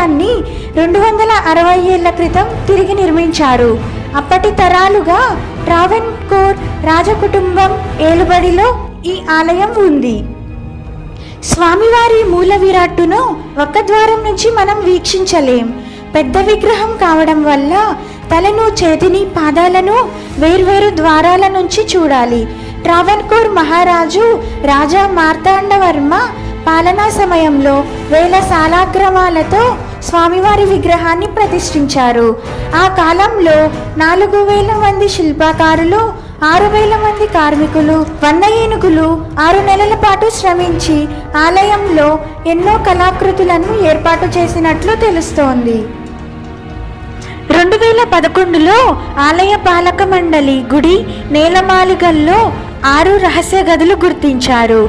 ఆలయాన్ని 260 ఏళ్ల క్రితం తిరిగి నిర్మించారు. అప్పటి తరాలుగా ట్రావెన్కోర్ రాజకుటుంబం ఏలుబడిలో ఈ ఆలయం ఉంది. స్వామివారి మూల విరాట్టును ఒక్క ద్వారం నుంచి మనం వీక్షించలేం. పెద్ద విగ్రహం కావడం వల్ల తలను, చేతిని, పాదాలను వేర్వేరు ద్వారాల నుంచి చూడాలి. ట్రావెన్కోర్ మహారాజు రాజా మార్తాండవర్మ పాలనా సమయంలో వేల సాలాగ్రామాలతో స్వామివారి విగ్రహాన్ని ప్రతిష్ఠించారు. ఆ కాలంలో 4000 మంది శిల్పకారులు, 6000 మంది కార్మికులు, 100 ఏనుగులు 6 నెలల పాటు శ్రమించి ఆలయంలో ఎన్నో కళాకృతులను ఏర్పాటు చేసినట్లు తెలుస్తోంది. 2011లో ఆలయ పాలక మండలి గుడి నేలమాళిగల్లో 6 రహస్య గదులు గుర్తించారు.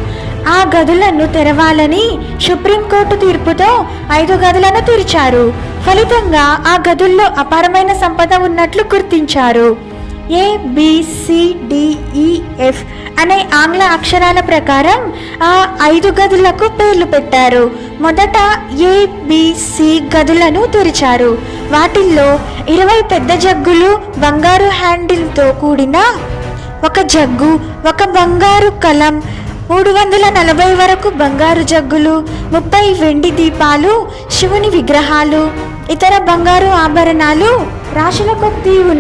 ఆ గదులను తెరవాలని సుప్రీంకోర్టు తీర్పుతో 5 గదులను తెరిచారు. ఫలితంగా ఆ గదుల్లో అపారమైన సంపద ఉన్నట్లు గుర్తించారు. ABCDEF అనే ఆంగ్ల అక్షరాల ప్రకారం ఆ 5 గదులకు పేర్లు పెట్టారు. మొదట ABC గదులను తెరిచారు. వాటిల్లో 20 పెద్ద జగ్గులు, బంగారు హ్యాండిల్తో కూడిన ఒక జగ్గు, ఒక బంగారు కలం, 340 వరకు బంగారు జగ్గులు, 30 వెండి దీపాలు, శివుని విగ్రహాలు, ఇతర బంగారు ఆభరణాలు రాశుల కొద్దీ ఉన్న